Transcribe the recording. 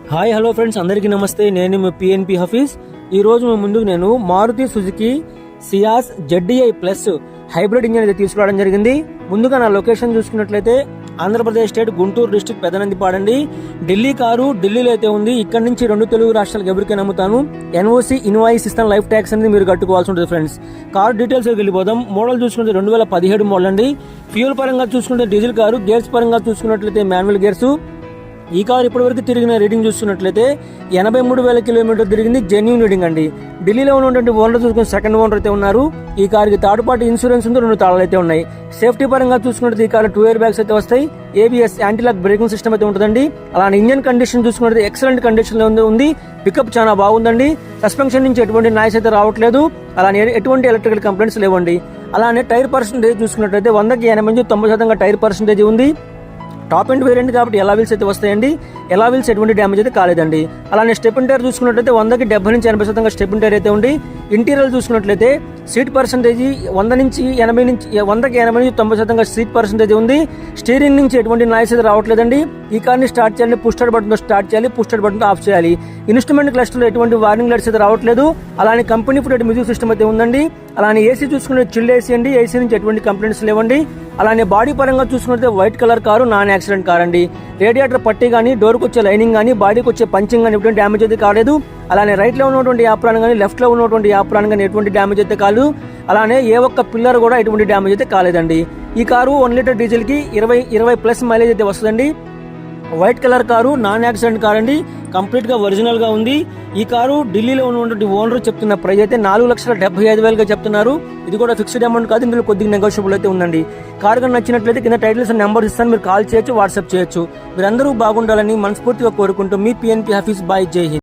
Hi hello friends, అందరికీ నమస్తే. నేను మీ పిఎన్పి హఫీజ్. ఈ రోజు మీ ముందుకు నేను Maruti Suzuki Ciaz ZDI plus hybrid engine అయితే తీసుకురావడం జరిగింది. ముందుగా నా లొకేషన్ చూసుకున్నట్లయితే Andhra Pradesh state Guntur district పెదనందిపాడండి. Delhi car ఢిల్లీలో అయితే ఉంది. ఇక్కడ నుంచి 2 తెలుగు రాష్ట్రాలకు ఎవరికైనా అమ్ముతాను. NOC ఇన్వాయిస్ ఇస్తాను, లైఫ్ ట్యాక్స్ అనేది మీరు కట్టుకోవాల్సి ఉంటుంది ఫ్రెండ్స్. కారు డీటెయిల్స్ వెళ్ళిపోదాం. మోడల్ చూసుకుంటే 2017 మోడల్ అండి. ఫ్యూల్ పరంగా చూసుకుంటే డీజిల్ కారు. గేర్స్ పరంగా చూసుకున్నట్లయితే మాన్యువల్ గేర్స్. ఈ కారు ఇప్పటివరకు తిరిగిన రీడింగ్ చూసుకున్నట్లయితే 83,000 కిలోమీటర్ తిరిగింది. జెన్యూన్ రీడింగ్ అండి. ఢిల్లీలో ఉన్నటువంటి ఓనర్ చూసుకుని సెకండ్ ఓనర్ అయితే ఉన్నారు. ఈ కారుకి థర్డ్ పార్టీ ఇన్సూరెన్స్ ఉంది, 2 తాళాలు అయితే ఉన్నాయి. సేఫ్టీ పరంగా చూసుకున్నట్టు ఈ కారు 2 ఎయిర్ బ్యాగ్స్ అయితే వస్తాయి. ABS anti lock braking system అయితే ఉంటుందండి. అలానే ఇంజన్ కండిషన్ చూసుకున్నట్టు ఎక్సలెంట్ కండిషన్ లో ఉంది. పికప్ చాలా బాగుందండి. సస్పెన్షన్ నుంచి ఎటువంటి నాయిస్ అయితే రావట్లేదు. అలానే ఎటువంటి ఎలక్ట్రికల్ కంప్లైంట్స్ లేవండి. అలానే టైర్ పర్సెంటేజ్ చూసుకున్నట్లయితే 100కి 80% టైర్ పర్సెంటేజ్ ఉంది. టాప్ ఎండ్ వేరియంట్ కాబట్టి ఎలా వీల్స్ అయితే వస్తాయండి. ఎలా వీల్స్ ఎటువంటి డ్యామేజ్ అయితే కాలేదండి. అలానే స్టెప్ టైర్ చూసుకున్నట్లయితే 100కి 70 నుంచి 80% స్టెప్ టైర్ అయితే ఉంది. ఇంటీరియర్ చూసుకున్నట్లయితే సీట్ పర్సెంటేజ్ 100కి 80% సీట్ పర్సెంటేజ్ ఉంది. స్టీరింగ్ నుంచి ఎటువంటి నాయిస్ అయితే రావట్లేదండి. ఈ కార్ని స్టార్ట్ చేయాలి, పుష్ స్టార్ట్ బటన్ తో స్టార్ట్ చేయాలి, పుష్ స్టార్ట్ బటన్ తో ఆఫ్ చేయాలి. ఇన్స్ట్రుమెంట్ క్లస్టర్ లో ఎటువంటి వార్నింగ్ లైట్స్ అయితే రావట్లేదు. అలానే కంపెనీ ఫిటెడ్ మ్యూజిక్ సిస్టమ్ అయితే ఉందండి. అలానే AC చూసుకునే చిల్డ్ AC అండి. AC నుంచి ఎటువంటి కంప్లైంట్స్ లేవండి. అలానే బాడీ పరంగా చూసుకుంటే white colour car, non accident car అండి. రేడియేటర్ పట్టి కానీ, డోర్కి వచ్చే లైనింగ్ కానీ, బాడీకి వచ్చే పంచింగ్ కానీ ఎటువంటి డ్యామేజ్ అయితే కాలేదు. అలానే రైట్ లో ఉన్నటువంటి యాప్రాన్ కానీ, లెఫ్ట్ లో ఉన్నటువంటి యాప్రాన్ కానీ ఎటువంటి డ్యామేజ్ అయితే కాదు. అలానే ఏ ఒక్క పిల్లర్ కూడా ఎటువంటి డ్యామేజ్ అయితే కాలేదండి. ఈ కారు 1 లీటర్ డీజిల్ కి 20+ మైలేజ్ అయితే వస్తుందండి. White colour car, non accident car అండి. కంప్లీట్ గా ఒరిజినల్ గా ఉంది. ఈ కారు ఢిల్లీలో ఉన్నటువంటి ఓనర్ చెప్తున్న ప్రైస్ అయితే 4,75,000 చెప్తున్నారు. ఇది కూడా ఫిక్స్డ్ అమౌంట్ కాదు, ఇందులో కొద్దిగా నెగోషియబుల్ అయితే ఉందండి. కారు కానీ నచ్చినట్లయితే కింద టైటిల్స్ నెంబర్ ఇస్తాను, మీరు కాల్ చేయొచ్చు, వాట్సాప్ చేయొచ్చు. మీరందరూ బాగుండాలని మనస్ఫూర్తిగా కోరుకుంటూ మీ PNP హఫీజ్. బాయ్, జై హింద్.